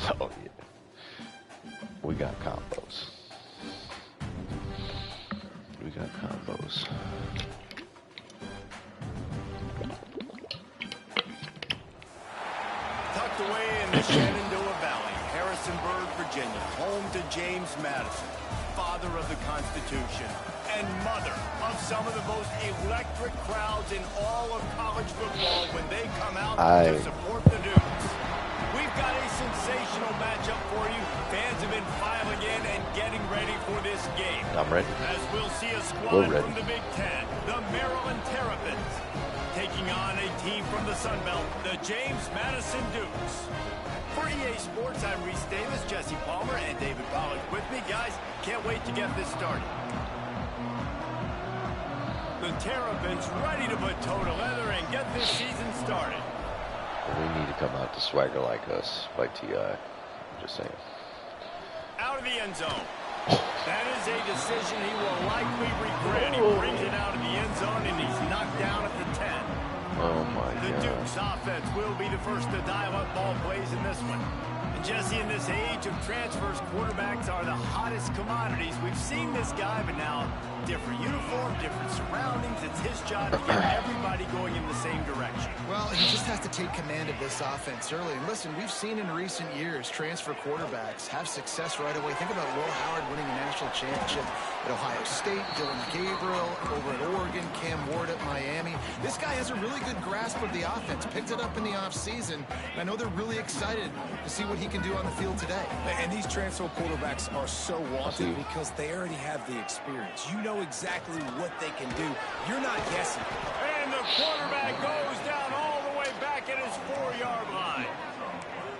Oh, yeah. We got combos. We got combos. Tucked away in the Shenandoah Valley, Harrisonburg, Virginia, home to James Madison, father of the Constitution, and mother of some of the most electric crowds in all of college football when they come out to support the Dukes. We've got a sensational matchup for you. Fans have been filing in and getting ready for this game. I'm ready. As we'll see a squad from the Big Ten, the Maryland Terrapins, taking on a team from the Sun Belt, the James Madison Dukes. For EA Sports, I'm Reese Davis, Jesse Palmer, and David Pollack with me. Guys, can't wait to get this started. The Terrapins ready to put toe to leather and get this season started. We need to come out to swagger like us by T.I. Just saying. Out of the end zone. That is a decision he will likely regret. He brings it out of the end zone, and he's knocked down at the 10. Oh, my God. The Dukes offense will be the first to dial up ball plays in this one. And Jesse, in this age of transfers, quarterbacks are the hottest commodities. We've seen this guy, but now different uniform, different surroundings. It's his job to get everybody going in the same direction. Well, he just has to take command of this offense early. And listen, we've seen in recent years transfer quarterbacks have success right away. Think about Will Howard winning a national championship at Ohio State, Dylan Gabriel over at Oregon, Cam Ward at Miami. This guy has a really good grasp of the offense, picked it up in the offseason. I know they're really excited to see what he can do on the field today. And these transfer quarterbacks are so wanted because they already have the experience. You know exactly what they can do. You're not guessing. And the quarterback goes down all the way back at his 4-yard line.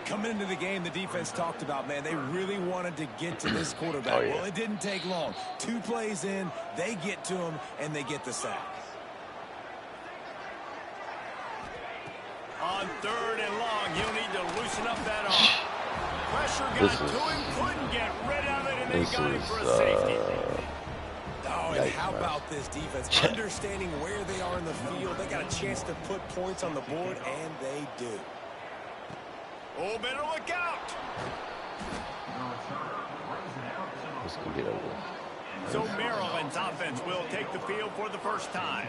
Coming into the game, the defense talked about, man, they really wanted to get to this quarterback. Oh, yeah. Well, it didn't take long. 2 plays in, they get to him, and they get the sack. On 3rd and long, he'll need to loosen up that arm. Pressure got to him, couldn't get rid of it, and they got him for a safety. Oh, and how about this defense? Understanding where they are in the field, they got a chance to put points on the board, and they do. Oh, better look out. This can get over. So Maryland's offense will take the field for the first time.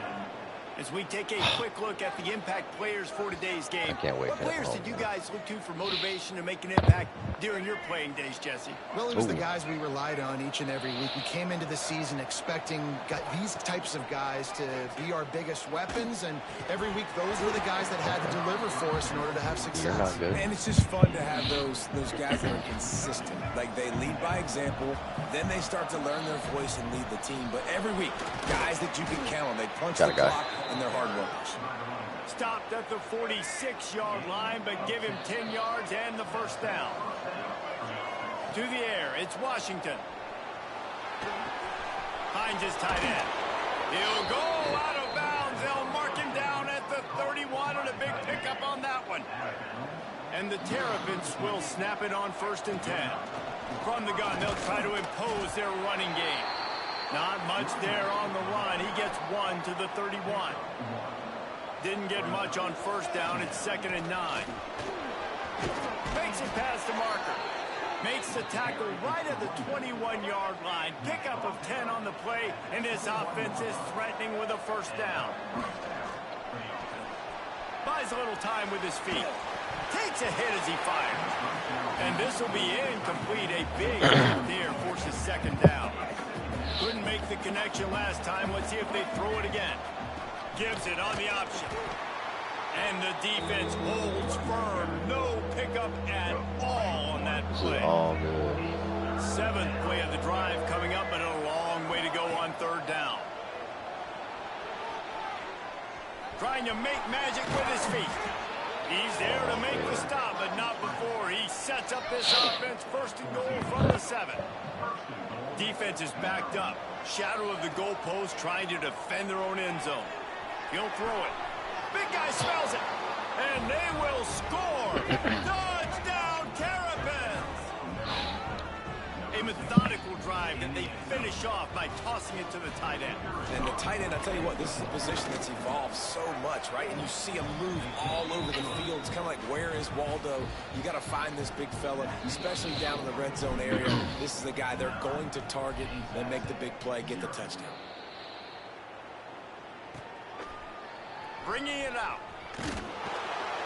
As we take a quick look at the impact players for today's game. I can't wait. What players did you guys look to for motivation to make an impact during your playing days, Jesse? Well, it was the guys we relied on each and every week. We came into the season expecting these types of guys to be our biggest weapons, and every week those were the guys that had to deliver for us in order to have success. And it's just fun to have those guys that are consistent. Like, they lead by example, then they start to learn their voice and lead the team. But every week, guys that you can count on, they punch the clock, and they're hard workers. Stopped at the 46-yard line, but give him 10 yards and the first down. To the air, it's Washington. Finds his tight end. He'll go out of bounds. They'll mark him down at the 31, and a big pickup on that one. And the Terrapins will snap it on 1st and 10. From the gun, they'll try to impose their running game. Not much there on the run. He gets 1 to the 31. Didn't get much on 1st down. It's 2nd and 9. Makes it past the marker. Makes the tackle right at the 21-yard line. Pickup of 10 on the play, and this offense is threatening with a 1st down. Buys a little time with his feet. Takes a hit as he fires. And this will be incomplete. A big hit there forces 2nd down. Couldn't make the connection last time. Let's see if they throw it again. Gives it on the option. And the defense holds firm. No pickup at all on that play. This is all good. 7th play of the drive coming up, but a long way to go on 3rd down. Trying to make magic with his feet. He's there to make the stop, but not before. He sets up this offense 1st and goal from the 7. Defense is backed up. Shadow of the goalpost trying to defend their own end zone. He'll throw it. Big guy smells it. And they will score. Touchdown, Terrapins! A methodical drive that they finish off by tossing it to the tight end. And the tight end, I tell you what, this is a position that's evolved so much, right? And you see him move all over the field. It's kind of like, where is Waldo? You got to find this big fella, especially down in the red zone area. This is the guy they're going to target and make the big play, get the touchdown. Bringing it out.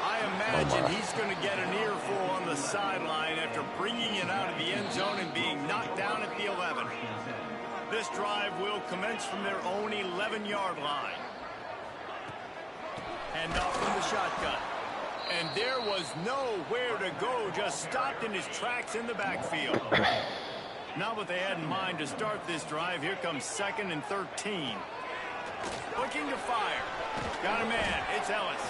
I imagine he's going to get an earful on the sideline after bringing it out of the end zone and being knocked down at the 11. This drive will commence from their own 11-yard line. Hand off from the shotgun. And there was nowhere to go, just stopped in his tracks in the backfield. Not what they had in mind to start this drive. Here comes 2nd and 13. Looking to fire. Got a man. It's Ellis.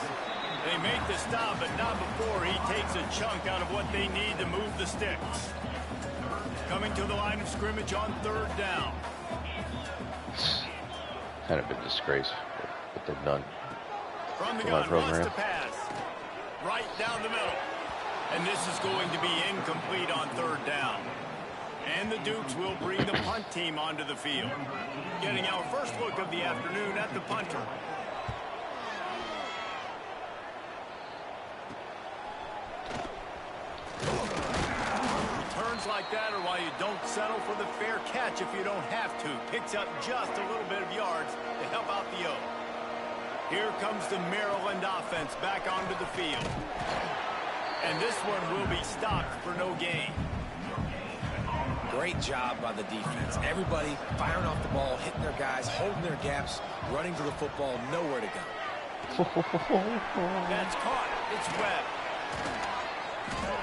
They make the stop, but not before he takes a chunk out of what they need to move the sticks. Coming to the line of scrimmage on 3rd down. Kind of a disgrace what they've done. From the gun, wants to pass. Right down the middle. And this is going to be incomplete on 3rd down. And the Dukes will bring the punt team onto the field. Getting our first look of the afternoon at the punter. Returns like that are why you don't settle for the fair catch if you don't have to. Picks up just a little bit of yards to help out the O. Here comes the Maryland offense back onto the field. And this one will be stopped for no gain. Great job by the defense. Everybody firing off the ball, hitting their guys, holding their gaps, running to the football, nowhere to go. That's caught. It's Webb.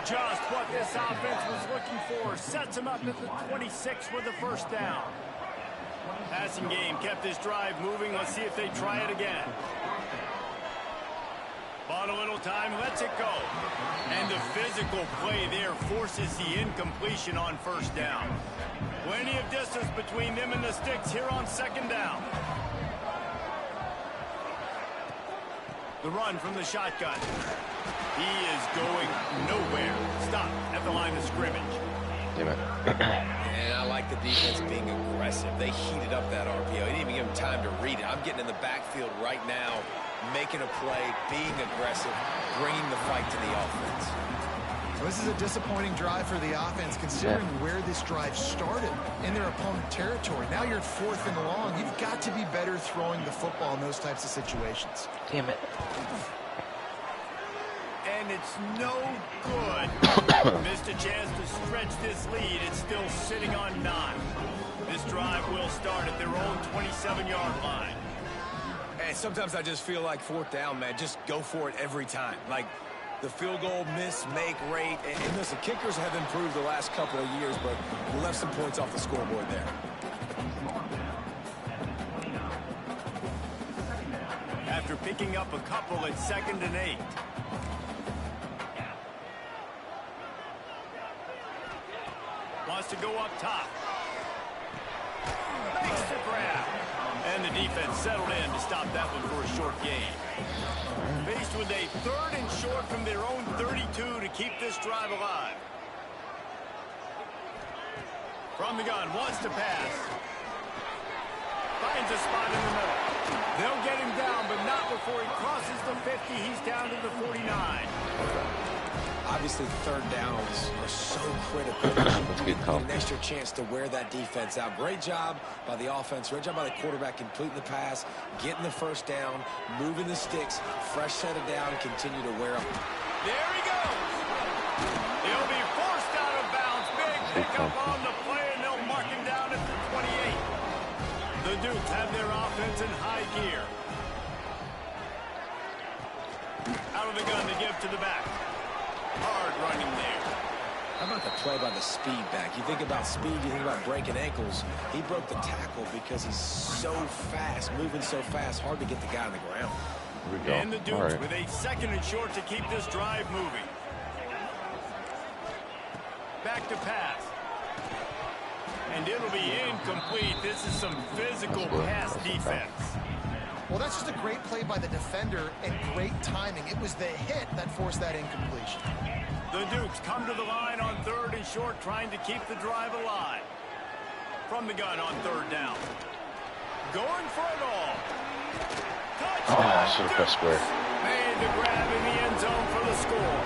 Just what this offense was looking for. Sets him up at the 26 with the 1st down. Passing game kept this drive moving. Let's see if they try it again. Bought a little time, lets it go. And the physical play there forces the incompletion on 1st down. Plenty of distance between them and the sticks here on 2nd down. The run from the shotgun. He is going nowhere. Stop at the line of scrimmage. Damn it. And I like the defense being aggressive. They heated up that RPO. He didn't even give him time to read it. I'm getting in the backfield right now, making a play, being aggressive, bringing the fight to the offense. Well, this is a disappointing drive for the offense, considering where this drive started in their opponent territory. Now you're at 4th and long. You've got to be better throwing the football in those types of situations. Damn it. And it's no good. Missed a chance to stretch this lead. It's still sitting on 9. This drive will start at their own 27-yard line. And sometimes I just feel like 4th down, man. Just go for it every time. Like the field goal miss, make rate. And listen, kickers have improved the last couple of years, but we left some points off the scoreboard there. After picking up a couple at 2nd and 8. Wants to go up top. Makes the grab. And the defense settled in to stop that one for a short gain. Faced with a 3rd and short from their own 32 to keep this drive alive. From the gun, wants to pass. Finds a spot in the middle. They'll get him down, but not before he crosses the 50. He's down to the 49. Obviously, 3rd downs are so critical. An extra chance to wear that defense out. Great job by the offense. Great job by the quarterback completing the pass, getting the 1st down, moving the sticks, fresh set of down, continue to wear them. There he goes. He'll be forced out of bounds. Big pickup on the play, and they'll mark him down at the 28. The Dukes have their offense in high gear. Out of the gun to give to the back. Hard running there. How about the play by the speed back? You think about speed, you think about breaking ankles. He broke the tackle because he's so fast, moving so fast, hard to get the guy on the ground. Here we go. And the Dukes with a 2nd and short to keep this drive moving. Back to pass. And it'll be incomplete. This is some physical pass defense. Well, that's just a great play by the defender and great timing. It was the hit that forced that incompletion. The Dukes come to the line on 3rd and short, trying to keep the drive alive. From the gun on 3rd down. Going for it all. Oh, I should have pressed square. Made the grab in the end zone for the score.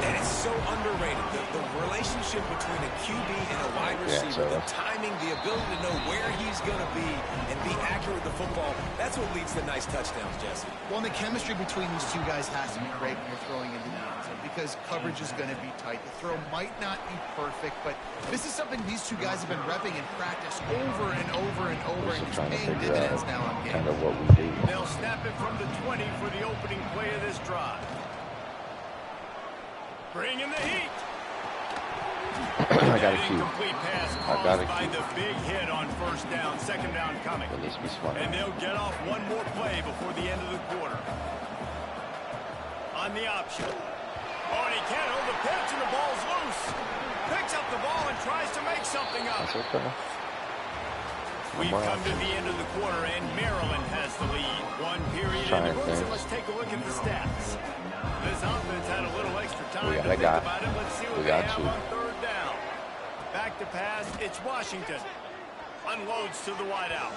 And it's so underrated. The relationship between a QB and a wide receiver, the timing, the ability to know where he's going to be and be accurate with the football, that's what leads to nice touchdowns, Jesse. Well, and the chemistry between these two guys has to be great when you're throwing into the end zone because coverage is going to be tight. The throw might not be perfect, but this is something these two guys have been repping in practice over and over and over, and it's paying dividends now on game. Kind of what we do. They'll snap it from the 20 for the opening play of this drive. Bring in the heat. I got a cue. I got a cue. By the big hit on 1st down, 2nd down coming. At least be smart. And they'll get off one more play before the end of the quarter. On the option. Oh, and he can't hold the pitch, and the ball's loose. Picks up the ball and tries to make something up. That's okay. We've come to the end of the quarter, and Maryland has the lead. One period in the books, and let's take a look at the stats. This offense had a little extra time to think about it. Let's see what they have on 3rd down. Back to pass. It's Washington. Unloads to the wideout.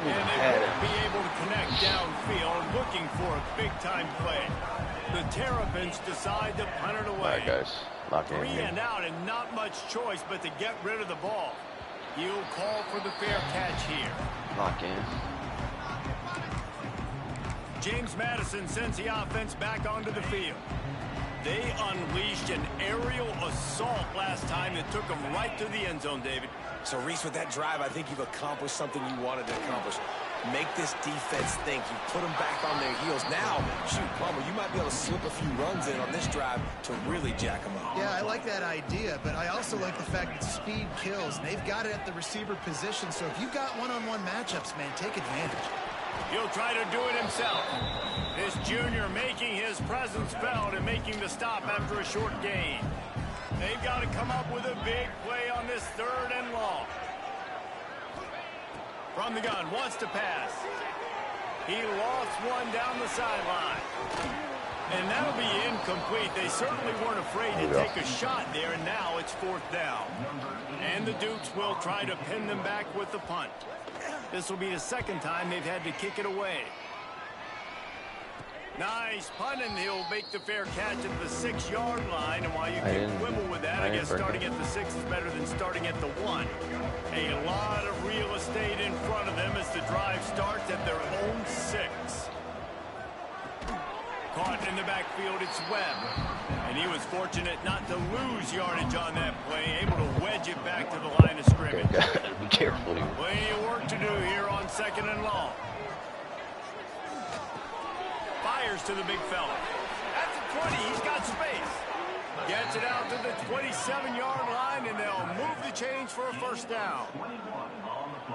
And they won't be able to connect downfield, looking for a big-time play. The Terrapins decide to punt it away. All right, guys. Lock in. 3 and out and not much choice but to get rid of the ball. He'll call for the fair catch here. Lock in. James Madison sends the offense back onto the field. They unleashed an aerial assault last time that took them right to the end zone, David. So, Reese, with that drive, I think you've accomplished something you wanted to accomplish. Make this defense think. You put them back on their heels. Now, shoot, Palmer, you might be able to slip a few runs in on this drive to really jack them up. Yeah, I like that idea, but I also like the fact that speed kills. And they've got it at the receiver position, so if you've got one-on-one matchups, man, take advantage. He'll try to do it himself. This junior making his presence felt and making the stop after a short gain. They've got to come up with a big play on this 3rd and long. From the gun, wants to pass. He lost one down the sideline. And that'll be incomplete. They certainly weren't afraid to take a shot there, and now it's 4th down. And the Dukes will try to pin them back with the punt. This will be the 2nd time they've had to kick it away. Nice punt, and he'll make the fair catch at the 6-yard line. And while you can quibble with that, I guess starting at the 6 is better than starting at the 1. A lot of real estate in front of them as the drive starts at their own 6. Caught in the backfield, it's Webb. And he was fortunate not to lose yardage on that play, able to wedge it back to the line of scrimmage. Be careful. Plenty of work to do here on 2nd and long. Fires to the big fella. At the 20, he's got space. Gets it out to the 27-yard line, and they'll move the chains for a 1st down.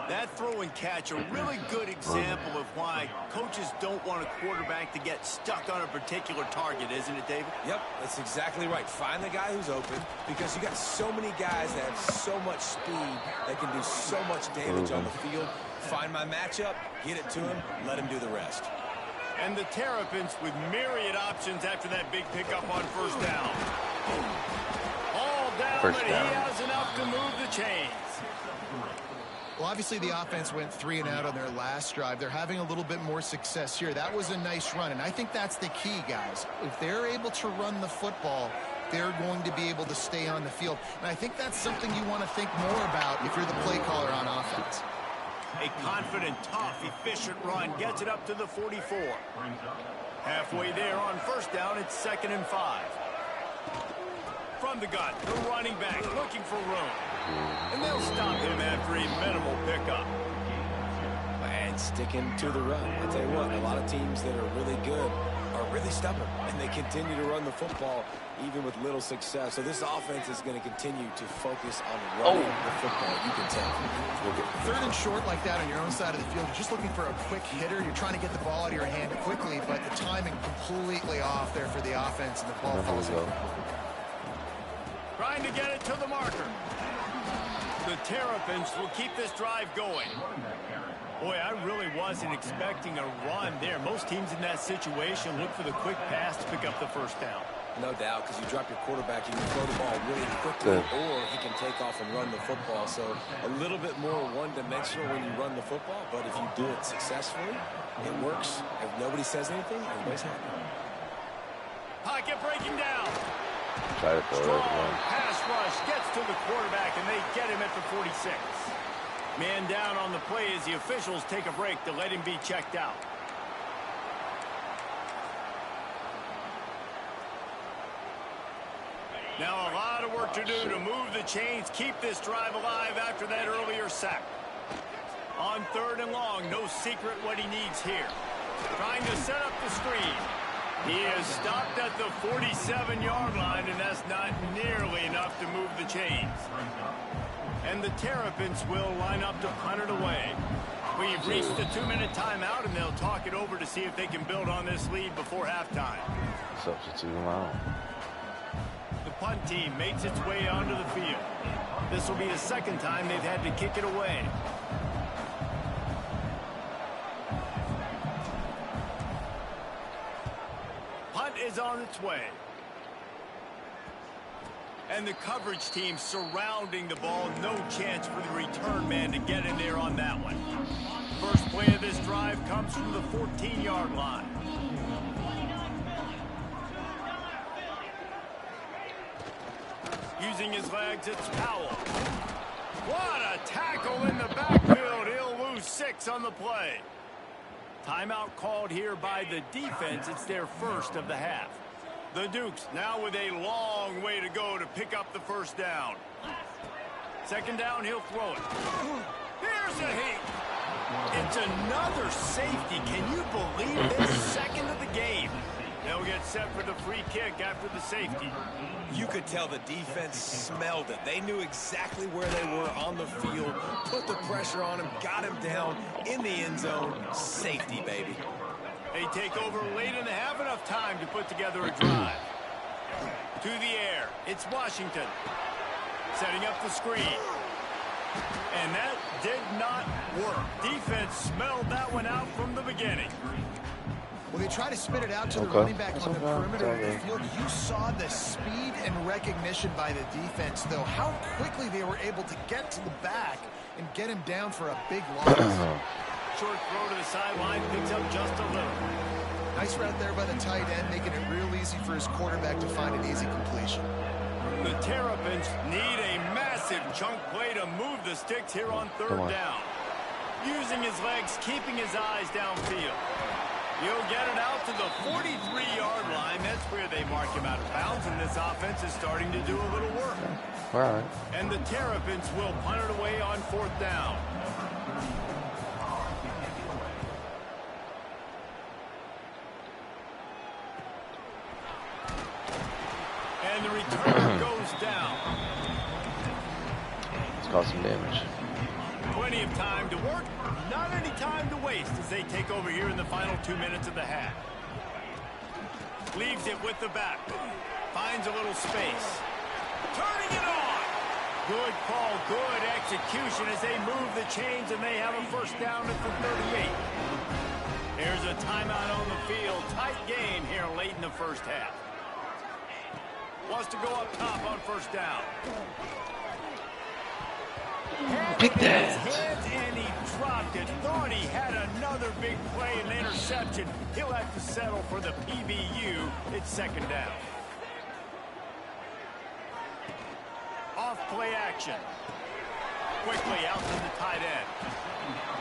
That throw and catch, a really good example of why coaches don't want a quarterback to get stuck on a particular target, isn't it, David? Yep, that's exactly right. Find the guy who's open, because you got so many guys that have so much speed that can do so much damage on the field. Find my matchup, get it to him, let him do the rest. And the Terrapins with myriad options after that big pickup on 1st down. All down, but he has enough to move the chains. Well, obviously the offense went 3 and out on their last drive. They're having a little bit more success here. That was a nice run, and I think that's the key, guys. If they're able to run the football, they're going to be able to stay on the field. And I think that's something you want to think more about if you're the play caller on offense. A confident, tough, efficient run gets it up to the 44. Halfway there on 1st down, it's 2nd and 5. From the gun, the running back looking for room. And they'll stop him after a minimal pickup. And sticking to the run. I tell you what, a lot of teams that are really good are really stubborn, and they continue to run the football even with little success. So this offense is going to continue to focus on running the football. You can tell. 3rd and short like that on your own side of the field, you're just looking for a quick hitter. You're trying to get the ball out of your hand quickly, but the timing completely off there for the offense, and the ball falls over. Trying to get it to the marker. The Terrapins will keep this drive going. Boy, I really wasn't expecting a run there. Most teams in that situation look for the quick pass to pick up the 1st down. No doubt, because you drop your quarterback, you can throw the ball really quickly, or he can take off and run the football. So a little bit more one-dimensional when you run the football, but if you do it successfully, it works. If nobody says anything, everybody's happy. Pocket breaking down. Try to throw it Strong pass rush gets to the quarterback, and they get him at the 46. Man down on the play as the officials take a break to let him be checked out. Now a lot of work to do to move the chains, keep this drive alive after that earlier sack. On 3rd and long, no secret what he needs here. Trying to set up the screen. He is stopped at the 47-yard line, and that's not nearly enough to move the chains. And the Terrapins will line up to punt it away. We've reached the 2-minute timeout, and they'll talk it over to see if they can build on this lead before halftime. Substitute him out. The punt team makes its way onto the field. This will be the 2nd time they've had to kick it away. Punt is on its way. And the coverage team surrounding the ball. No chance for the return man to get in there on that one. First play of this drive comes from the 14-yard line. Using his legs, it's Powell. What a tackle in the backfield. He'll lose 6 on the play. Timeout called here by the defense. It's their first of the half. The Dukes now with a long way to go to pick up the first down. 2nd down, he'll throw it. Here's a heat. It's another safety. Can you believe this? 2nd of the game. They'll get set for the free kick after the safety. You could tell the defense smelled it. They knew exactly where they were on the field, put the pressure on him, got him down in the end zone. Safety, baby. They take over late in the half, enough time to put together a drive. To the air, it's Washington. Setting up the screen. And that did not work. Defense smelled that one out from the beginning. Well, they try to spit it out to the running back on the perimeter of the field. You saw the speed and recognition by the defense, though. How quickly they were able to get to the back and get him down for a big loss. Short throw to the sideline, picks up just a little. Nice route there by the tight end, making it real easy for his quarterback to find an easy completion. The Terrapins need a massive chunk play to move the sticks here on 3rd down. Using his legs, keeping his eyes downfield. He'll get it out to the 43-yard line. That's where they mark him out of bounds, and this offense is starting to do a little work. All right. And the Terrapins will punt it away on 4th down. And the return goes down. It's caused some damage. Plenty of time to work, not any time to waste as they take over here in the final 2 minutes of the half. Leaves it with the back. Finds a little space. Turning it on. Good call, good execution as they move the chains, and they have a first down at the 38. Here's a timeout on the field. Tight game here late in the first half. Wants to go up top on 1st down. Pick that. And he dropped it. Thought he had another big play and interception. He'll have to settle for the PBU. It's 2nd down. Off play action. Quickly out to the tight end.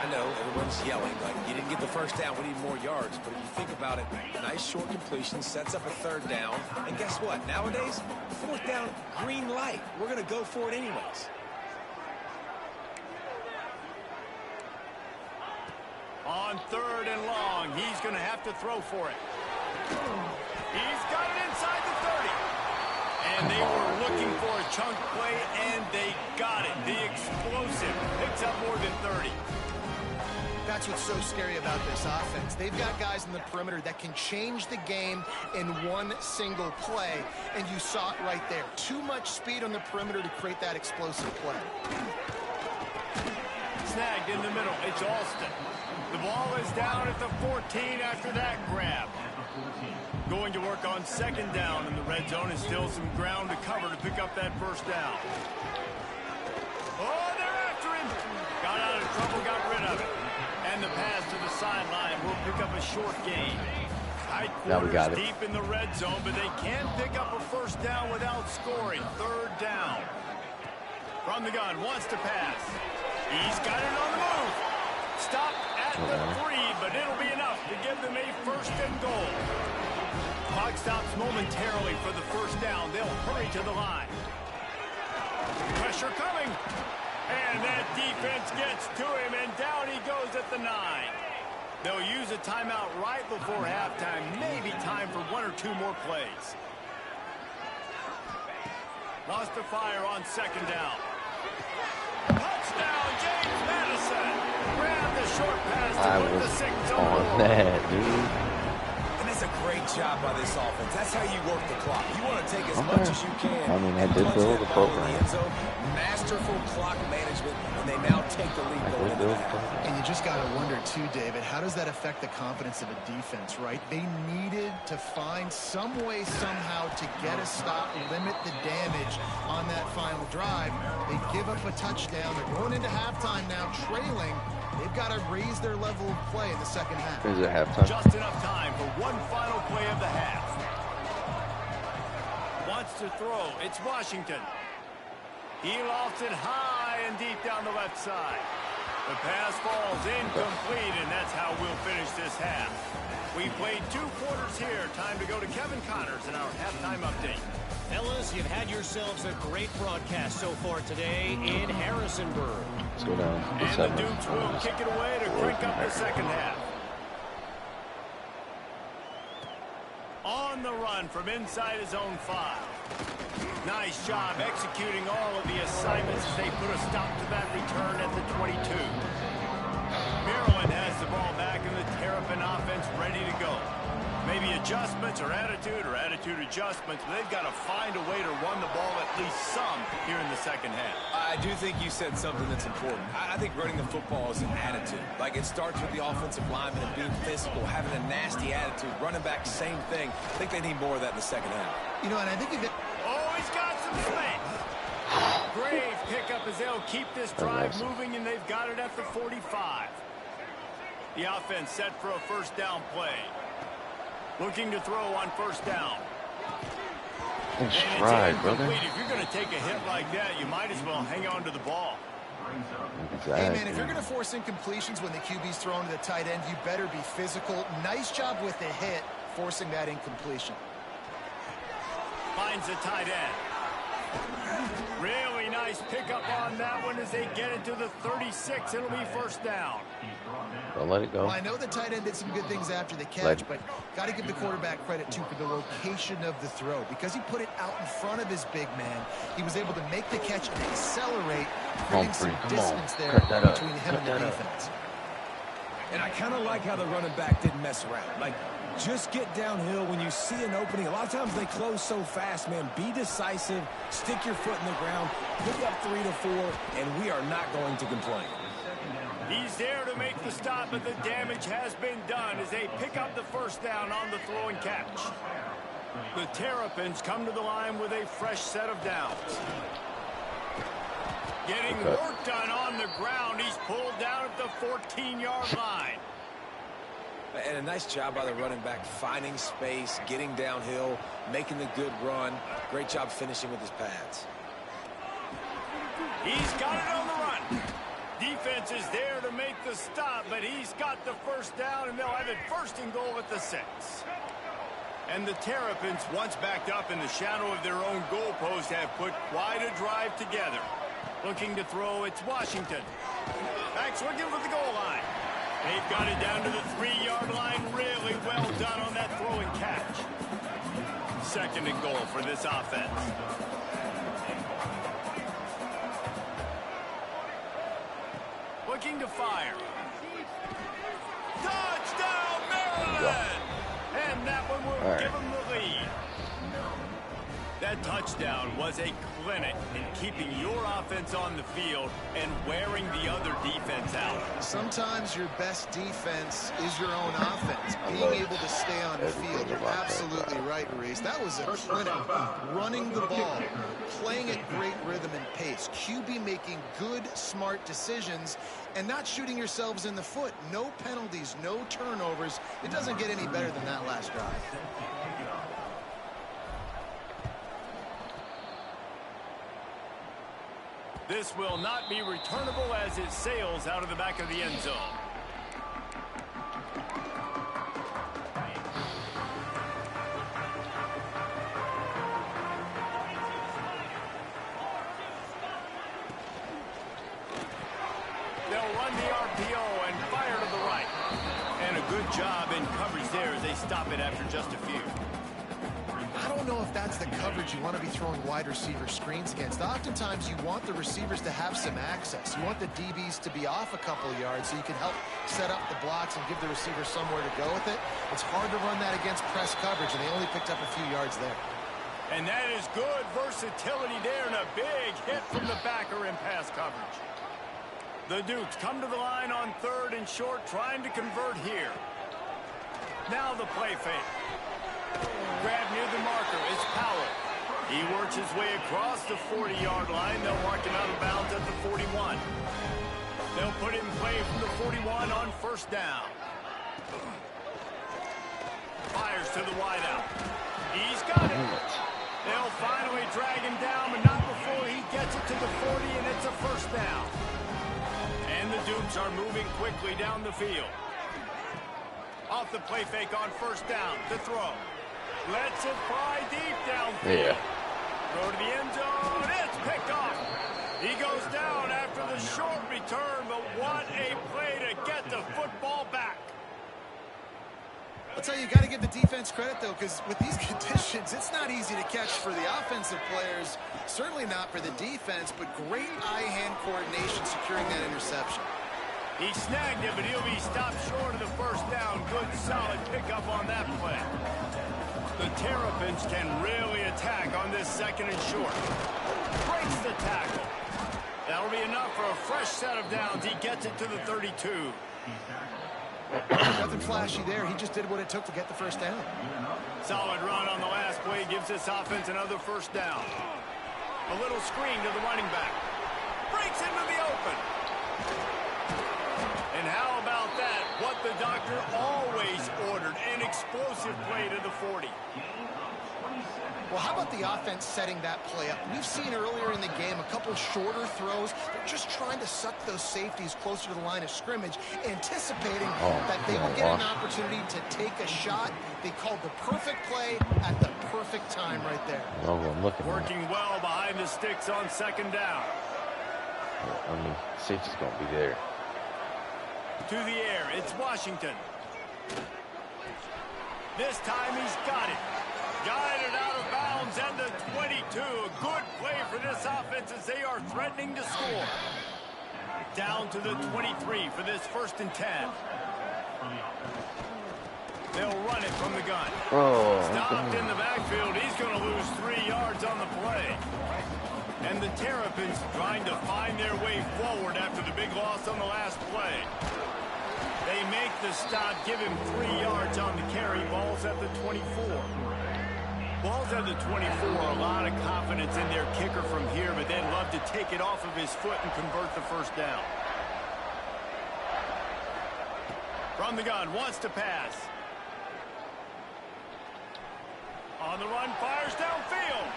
I know everyone's yelling like you didn't get the first down, we need more yards, but if you think about it, nice short completion sets up a 3rd down, and guess what, nowadays 4th down, green light, we're gonna go for it anyways. On 3rd and long, he's gonna have to throw for it. He's got it inside the 30. And they were looking for a chunk play, and they got it. The explosive picks up more than 30. That's what's so scary about this offense. They've got guys in the perimeter that can change the game in one single play, and you saw it right there. Too much speed on the perimeter to create that explosive play. Snagged in the middle. It's Alston. The ball is down at the 14 after that grab. Going to work on second down in the red zone, and still some ground to cover to pick up that first down. Oh, they're after him. Got out of trouble, got rid of it. And the pass to the sideline will pick up a short gain. Tight quarters deep in the red zone, but they can pick up a first down without scoring. Third down. From the gun, wants to pass. He's got it on the move. Stop at the 3, but it'll be enough to give them a first and goal. Clock stops momentarily for the first down. They'll hurry to the line. Pressure coming. And that defense gets to him, and down he goes at the 9. They'll use a timeout right before halftime. Maybe time for 1 or 2 more plays. Lost to fire on second down. Touchdown, James Madison. Grab the short pass to put the 6 on that, dude. And it's a great job by this offense. That's how you work the clock. You want to take as much as you can. I mean, that did build the program. Masterful clock management, and they now take the lead going into the half. And you just got to wonder, too, David, how does that affect the confidence of a defense, right? They needed to find some way, somehow, to get a stop, limit the damage on that final drive. They give up a touchdown. They're going into halftime now, trailing. They've got to raise their level of play in the second half. Is it halftime? Just enough time for one final play of the half. Wants to throw. It's Washington. He lofts it high and deep down the left side. The pass falls incomplete, and that's how we'll finish this half. We played 2 quarters here. Time to go to Kevin Connors in our halftime update. Fellas, you've had yourselves a great broadcast so far today in Harrisonburg. Let's go down. And the Dukes will kick it away to crank up the second half. On the run from inside his own 5. Nice job executing all of the assignments as they put a stop to that return at the 22. Maryland has the ball back and the Terrapin offense ready to go. Maybe adjustments or attitude adjustments, but they've got to find a way to run the ball at least some here in the second half. I do think you said something that's important. I think running the football is an attitude. Like, it starts with the offensive lineman and being physical, having a nasty attitude. Running back, same thing. I think they need more of that in the second half. You know, and I think oh, he's got some space. Great pickup as they'll keep this drive moving, and they've got it at the 45. The offense set for a first down play. Looking to throw on first down. Stride, brother. If you're going to take a hit like that, you might as well hang on to the ball. Exactly. Hey, man, if you're going to force incompletions when the QB's throwing to the tight end, you better be physical. Nice job with the hit, forcing that incompletion. Finds the tight end. Really nice pickup on that one as they get it to the 36. It'll be first down. Don't let it go. Well, I know the tight end did some good things after the catch, but got to give the quarterback credit, too, for the location of the throw. Because he put it out in front of his big man, he was able to make the catch and accelerate, creating some distance there between him and the defense. And I kind of like how the running back didn't mess around. Like, just get downhill when you see an opening. A lot of times they close so fast, man. Be decisive, stick your foot in the ground, pick up 3 to 4, and we are not going to complain. He's there to make the stop, but the damage has been done as they pick up the first down on the throw and catch. The Terrapins come to the line with a fresh set of downs. Getting work done on the ground. He's pulled down at the 14-yard line. And a nice job by the running back, finding space, getting downhill, making the good run. Great job finishing with his pads. He's got it on the run. Defense is there to make the stop, but he's got the first down, and they'll have it first and goal at the 6. And the Terrapins, once backed up in the shadow of their own goalpost, have put quite a drive together. Looking to throw, it's Washington. Backs looking for the goal line. They've got it down to the 3-yard line. Really well done on that throw and catch. Second and goal for this offense. Looking to fire. Touchdown, Maryland! And that one will give them the lead. That That touchdown was a clinic in keeping your offense on the field and wearing the other defense out. Sometimes your best defense is your own offense. Being able to stay on the field. You're absolutely right, Reese. That was a clinic. Running the ball, playing at great rhythm and pace. QB making good, smart decisions and not shooting yourselves in the foot. No penalties, no turnovers. It doesn't get any better than that last drive. This will not be returnable as it sails out of the back of the end zone. They'll run the RPO and fire to the right. And a good job in coverage there as they stop it after just a few. I don't know if that's the coverage you want to be throwing wide receiver screens against. Oftentimes, you want the receivers to have some access. You want the DBs to be off a couple of yards so you can help set up the blocks and give the receiver somewhere to go with it. It's hard to run that against press coverage, and they only picked up a few yards there. And that is good versatility there and a big hit from the backer in pass coverage. The Dukes come to the line on 3rd and short, trying to convert here. Now the play fake. Grab near the marker. It's Powell. He works his way across the 40-yard line. They'll mark him out of bounds at the 41. They'll put him in play from the 41 on 1st down. Fires to the wideout. He's got it. They'll finally drag him down, but not before he gets it to the 40, and it's a 1st down. And the Dukes are moving quickly down the field. Off the play fake on 1st down to throw. Lets it fly deep downfield. Yeah. Throw to the end zone. It's picked off. He goes down after the short return, but what a play to get the football back. I'll tell you, you got to give the defense credit, though, because with these conditions, it's not easy to catch for the offensive players. Certainly not for the defense, but great eye-hand coordination securing that interception. He snagged it, but he'll be stopped short of the 1st down. Good, solid pickup on that play. The Terrapins can really attack on this 2nd and short. Breaks the tackle. That'll be enough for a fresh set of downs. He gets it to the 32. Nothing flashy there. He just did what it took to get the 1st down. Solid run on the last play. Gives this offense another 1st down. A little screen to the running back. Breaks into the open. And how about that? What the doctor always ordered, an explosive play to the 40. Well, how about the offense setting that play up? We've seen earlier in the game a couple shorter throws. They're just trying to suck those safeties closer to the line of scrimmage, anticipating that they will get an opportunity to take a shot. They called the perfect play at the perfect time right there. Oh, I'm looking. Working well behind the sticks on 2nd down. I mean, safety's going to be there. To the air, it's Washington. This time he's got it. Guided out of bounds at the 22. A good play for this offense as they are threatening to score. Down to the 23 for this 1st and 10. They'll run it from the gun. Stopped in the backfield. He's going to lose 3 yards on the play. And the Terrapins trying to find their way forward after the big loss on the last play. They make the stop, give him 3 yards on the carry. Ball's at the 24. Ball's at the 24. A lot of confidence in their kicker from here, but they'd love to take it off of his foot and convert the 1st down. From the gun, wants to pass. On the run, fires downfield.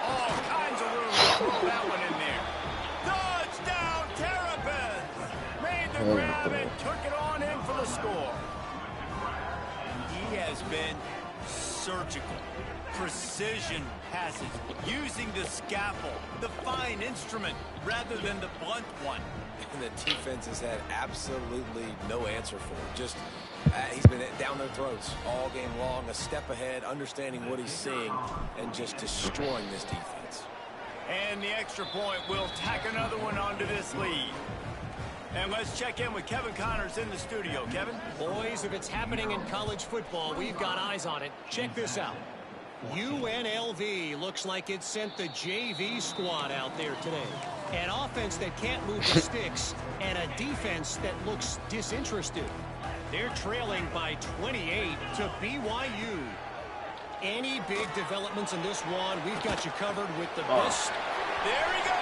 All kinds of room to throw that one in there. Touchdown, Terrapins! Made the grab and took it on in for the score. He has been surgical. Precision passes, using the scaffold, the fine instrument, rather than the blunt one. And the defense has had absolutely no answer for him. Just, he's been down their throats all game long, a step ahead, understanding what he's seeing, and just destroying this defense. And the extra point will tack another one onto this lead. And let's check in with Kevin Connors in the studio. Kevin? Boys, if it's happening in college football, we've got eyes on it. Check this out. UNLV looks like it sent the JV squad out there today. An offense that can't move the sticks and a defense that looks disinterested. They're trailing by 28 to BYU. Any big developments in this one, we've got you covered with the best. There he goes.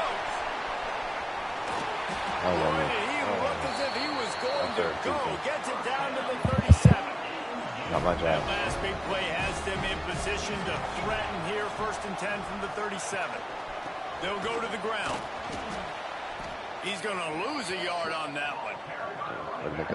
Boy, did he look as if he was going to go. Gets it down to the 37. Not my job. That last big play has them in position to threaten here. 1st and 10 from the 37. They'll go to the ground. He's going to lose a yard on that one.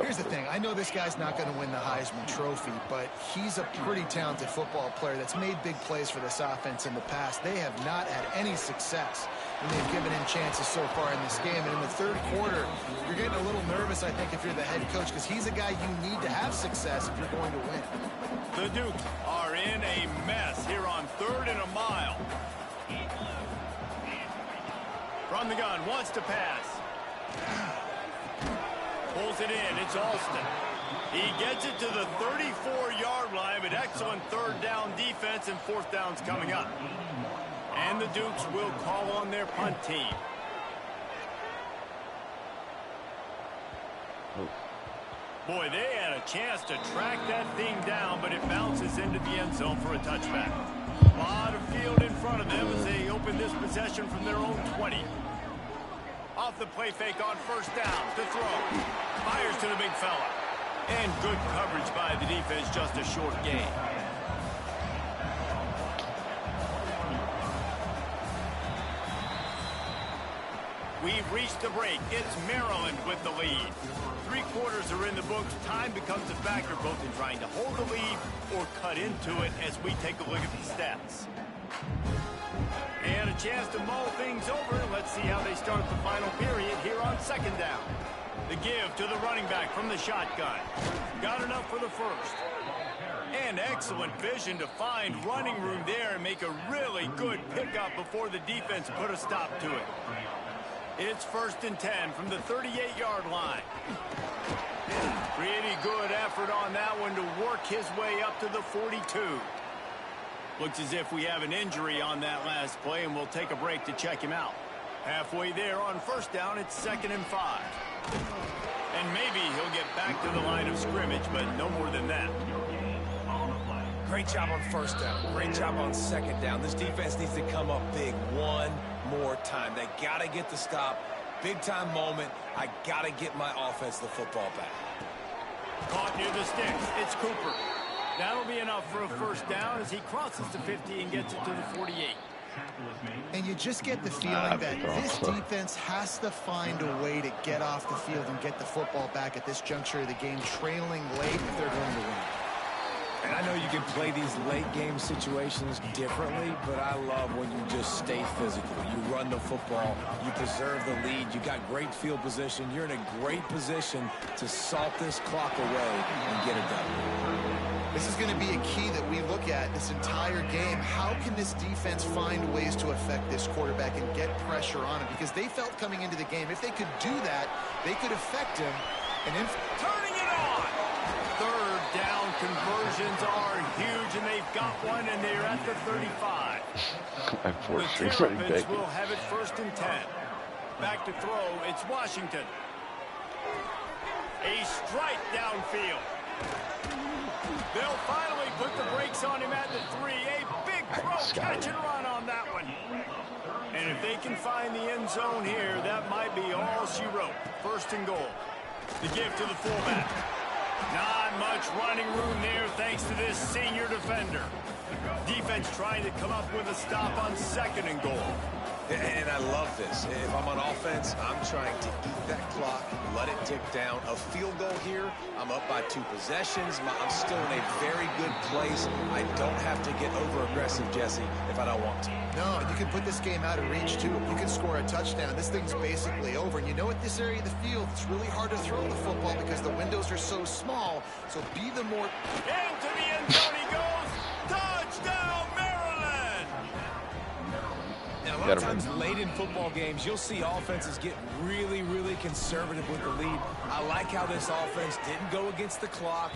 Here's the thing. I know this guy's not going to win the Heisman Trophy, but he's a pretty talented football player that's made big plays for this offense in the past. They have not had any success when they've given him chances so far in this game. And in the 3rd quarter, you're getting a little nervous, I think, if you're the head coach, because he's a guy you need to have success if you're going to win. The Dukes are in a mess here on 3rd and a mile. From the gun, wants to pass. Pulls it in. It's Alston. He gets it to the 34-yard line, but excellent 3rd down defense, and 4th down's coming up. And the Dukes will call on their punt team. Boy, they had a chance to track that thing down, but it bounces into the end zone for a touchback. A lot of field in front of them as they open this possession from their own 20. Off the play fake on 1st down to throw. Fires to the big fella. And good coverage by the defense, just a short gain. We've reached the break. It's Maryland with the lead. 3 quarters are in the books. Time becomes a factor both in trying to hold the lead or cut into it as we take a look at the stats. And a chance to mull things over. Let's see how they start the final period here on 2nd down. The give to the running back from the shotgun. Got enough for the 1st. And excellent vision to find running room there and make a really good pickup before the defense put a stop to it. It's 1st and 10 from the 38-yard line. Pretty good effort on that one to work his way up to the 42. Looks as if we have an injury on that last play, and we'll take a break to check him out. Halfway there on 1st down, it's 2nd and 5. And maybe he'll get back to the line of scrimmage, but no more than that. Great job on 1st down. Great job on 2nd down. This defense needs to come up big one more time. They got to get the stop. Big time moment. I got to get my offense the football back. Caught near the sticks. It's Cooper. That'll be enough for a 1st down as he crosses the 50 and gets it to the 48. And you just get the feeling that this defense has to find a way to get off the field and get the football back at this juncture of the game, trailing late if they're going to win. And I know you can play these late game situations differently, but I love when you just stay physical. You run the football, you preserve the lead, you got great field position, you're in a great position to salt this clock away and get it done. This is going to be a key that we look at this entire game. How can this defense find ways to affect this quarterback and get pressure on him? Because they felt coming into the game, if they could do that, they could affect him. And turning it on! 3rd down conversions are huge, and they've got one, and they're at the 35. The Terrapins will have it 1st and 10. Back to throw, it's Washington. A strike downfield. They'll finally put the brakes on him at the 3. A big throw, catch and run on that one. And if they can find the end zone here, that might be all she wrote. 1st and goal. The give to the fullback. Not much running room there thanks to this senior defender. Defense trying to come up with a stop on 2nd and goal. And I love this. If I'm on offense, I'm trying to eat that clock, let it tick down. A field goal here, I'm up by 2 possessions. I'm still in a very good place. I don't have to get over-aggressive, Jesse, if I don't want to. No, you can put this game out of reach, too. You can score a touchdown. This thing's basically over. And you know, at this area of the field, it's really hard to throw the football because the windows are so small. So be the more... Into the end zone he goes. Touchdown, Maryland! Now, a lot of times late in football games, you'll see offenses get really, really conservative with the lead. I like how this offense didn't go against the clock.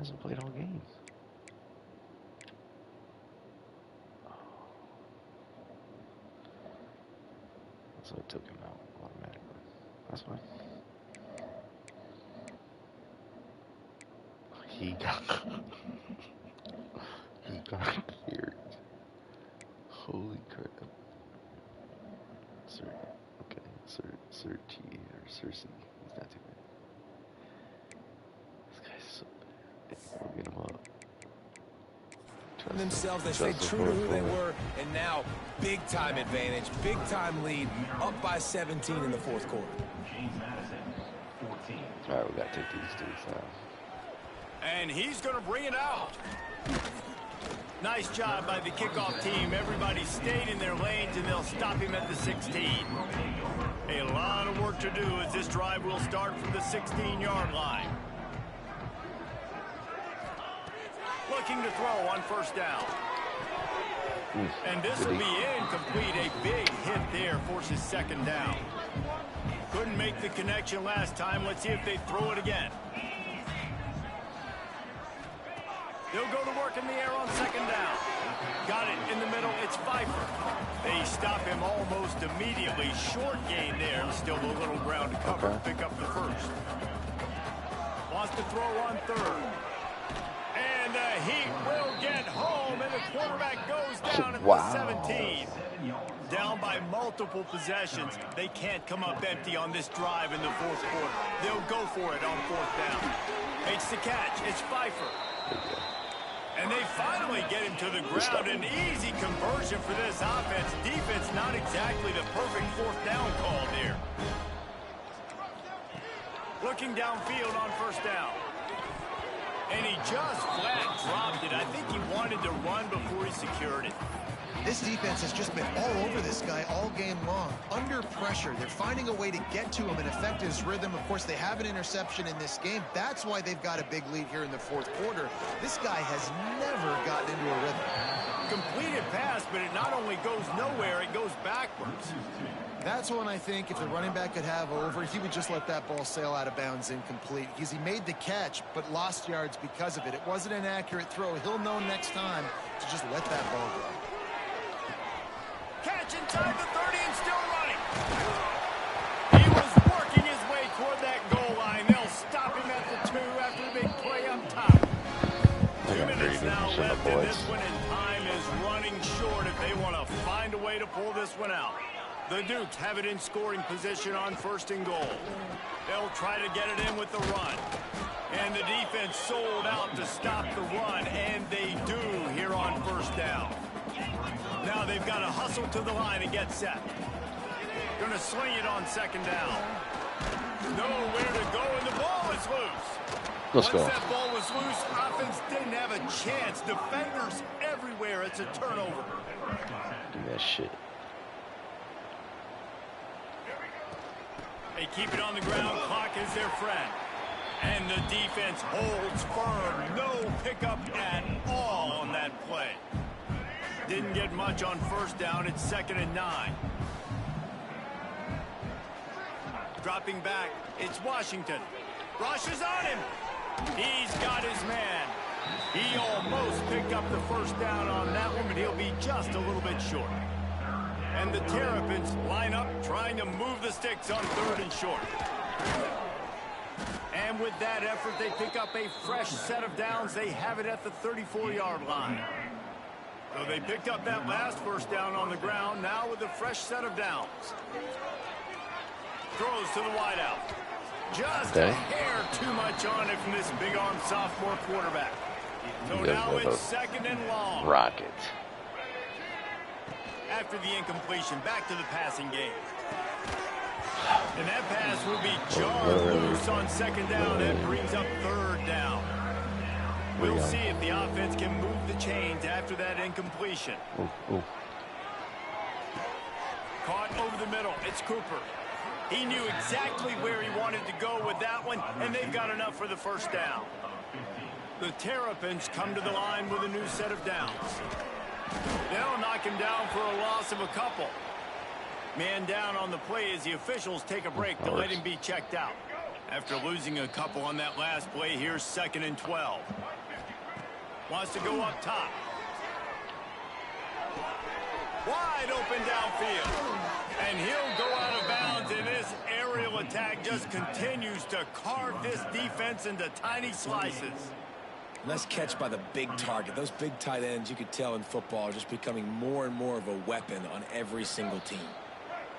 hasn't played all game. So it took him out automatically. That's fine. He got cleared. Holy crap. Sir, okay, Sir T or Cersei. He's not too bad. This guy's so bad. We'll get him up. Themselves, they stayed true to who they were, and now big time advantage, big time lead, up by 17 in the fourth quarter. All right, we got to take these dudes out. And he's going to bring it out. Nice job by the kickoff team. Everybody stayed in their lanes, and they'll stop him at the 16. A lot of work to do as this drive will start from the 16-yard line. Looking to throw on first down. And this will be incomplete. A big hit there forces second down. Couldn't make the connection last time. Let's see if they throw it again. They'll go to work in the air on second down. Got it in the middle. It's Pfeiffer. They stop him almost immediately. Short gain there. Still a little ground to cover. Pick up the first. Wants to throw on third. And the Heat will get home, and the quarterback goes down at the 17. Down by multiple possessions. They can't come up empty on this drive in the fourth quarter. They'll go for it on fourth down. Makes the catch. It's Pfeiffer. And they finally get him to the ground. An easy conversion for this offense. Defense not exactly the perfect fourth down call there. Looking downfield on first down. And he just flat dropped it. I think he wanted to run before he secured it. This defense has just been all over this guy all game long. Under pressure, they're finding a way to get to him and affect his rhythm. Of course, they have an interception in this game. That's why they've got a big lead here in the fourth quarter. This guy has never gotten into a rhythm. Completed pass, but it not only goes nowhere, it goes backwards. That's one I think if the running back could have over, he would just let that ball sail out of bounds incomplete. Because he made the catch, but lost yards because of it. It wasn't an accurate throw. He'll know next time to just let that ball go. Catch inside the 30 and still running. He was working his way toward that goal line. They'll stop him at the 2 after the big play up top. 2 minutes now left in this one, and time is running short if they want to find a way to pull this one out. The Dukes have it in scoring position on first and goal. They'll try to get it in with the run. And the defense sold out to stop the run, and they do here on first down. Now they've got to hustle to the line and get set. Going to swing it on second down. Nowhere to go, and the ball is loose. Let's go. Once that ball was loose, offense didn't have a chance. Defenders everywhere. It's a turnover. Do that shit. They keep it on the ground. Clock is their friend. And the defense holds firm. No pickup at all on that play. Didn't get much on first down. It's 2nd and 9. Dropping back. It's Washington. Rushes on him. He's got his man. He almost picked up the first down on that one, but he'll be just a little bit short. And the Terrapins line up trying to move the sticks on 3rd and short. And with that effort, they pick up a fresh set of downs. They have it at the 34-yard line. So they picked up that last first down on the ground, now with a fresh set of downs. Throws to the wideout. Just a hair too much on it from this big-arm sophomore quarterback. So now it's 2nd and long. Rocket. After the incompletion, back to the passing game. And that pass will be jarred loose on second down. That brings up 3rd down. We'll see if the offense can move the chains after that incompletion. Caught over the middle. It's Cooper. He knew exactly where he wanted to go with that one, and they've got enough for the first down. The Terrapins come to the line with a new set of downs. They'll knock him down for a loss of a couple. Man down on the play as the officials take a break to let him be checked out. After losing a couple on that last play, here's 2nd and 12. Wants to go up top. Wide open downfield. And he'll go out of bounds, and this aerial attack just continues to carve this defense into tiny slices. Nice catch by the big target. Those big tight ends, you could tell in football, are just becoming more and more of a weapon on every single team.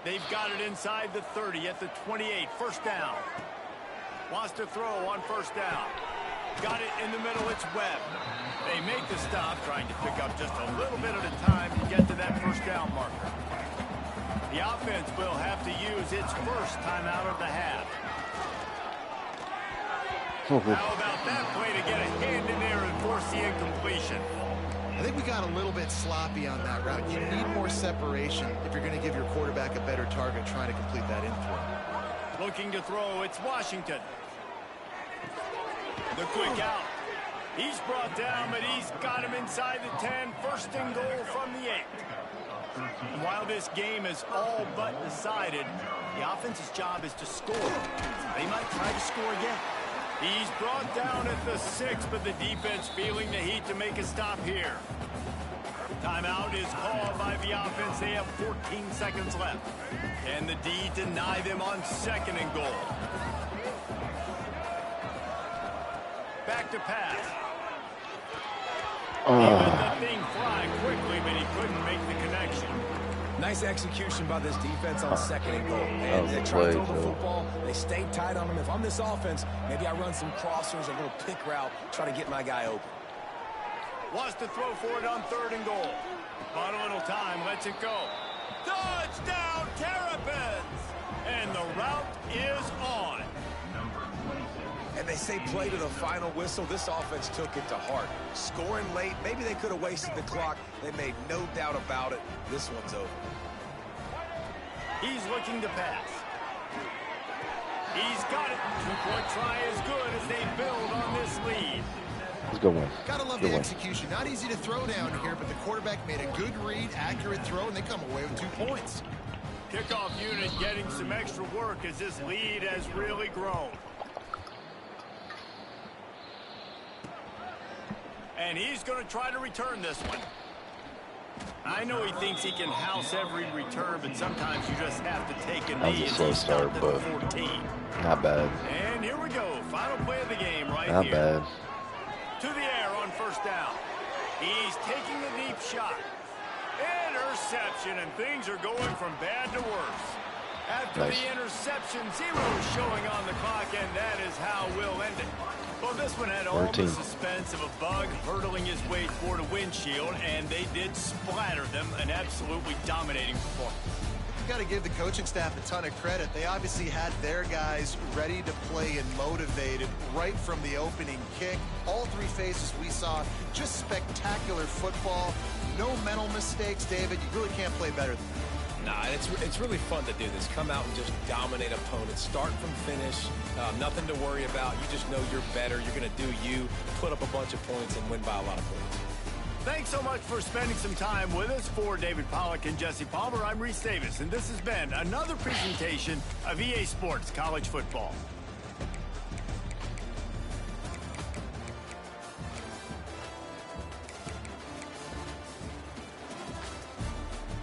They've got it inside the 30 at the 28. 1st down. Wants to throw on 1st down. Got it in the middle. It's Webb. They make the stop, trying to pick up just a little bit at a time to get to that 1st down marker. The offense will have to use its 1st timeout of the half. How about that play to get a hand in there and force the incompletion? I think we got a little bit sloppy on that route. You need more separation if you're going to give your quarterback a better target trying to complete that in throw. Looking to throw, it's Washington. The quick out. He's brought down, but he's got him inside the 10. 1st and goal from the 8. And while this game is all but decided, the offense's job is to score. They might try to score again. He's brought down at the 6, but the defense feeling the heat to make a stop here. Timeout is called by the offense. They have 14 seconds left. And the D deny them on 2nd and goal. Back to pass. He let the thing fly quickly, but he couldn't make the connection. Nice execution by this defense on 2nd and goal. And they try to throw the football. They stay tight on him. If I'm this offense, maybe I run some crossers, a little pick route, try to get my guy open. Wants to throw for it on 3rd and goal. On a little time, lets it go. Touchdown, Terrapins! And the route is on. And they say play to the final whistle. This offense took it to heart. Scoring late, maybe they could have wasted the clock. They made no doubt about it. This one's over. He's looking to pass. He's got it. 2-point try is good as they build on this lead. Let's go win. Gotta love the execution. Not easy to throw down here, but the quarterback made a good read, accurate throw, and they come away with 2 points. Kickoff unit getting some extra work as this lead has really grown. And he's going to try to return this one. I know he thinks he can house every return, but sometimes you just have to take a knee. That was a slow start, but 14. Not bad. And here we go. Final play of the game right Not here. bad. To the air on 1st down. He's taking a deep shot. Interception, and things are going from bad to worse. After the interception, 0 showing on the clock, and that is how we'll end it. Well, this one had all the suspense of a bug hurtling his way toward a windshield, and they did splatter them, an absolutely dominating performance. You've got to give the coaching staff a ton of credit. They obviously had their guys ready to play and motivated right from the opening kick. All 3 phases we saw, just spectacular football. No mental mistakes, David. You really can't play better than that. Nah, it's really fun to do this. Come out and just dominate opponents. Start from finish. Nothing to worry about. You just know you're better. You're going to do you, put up a bunch of points, and win by a lot of points. Thanks so much for spending some time with us. For David Pollack and Jesse Palmer, I'm Reese Davis, and this has been another presentation of EA Sports College Football.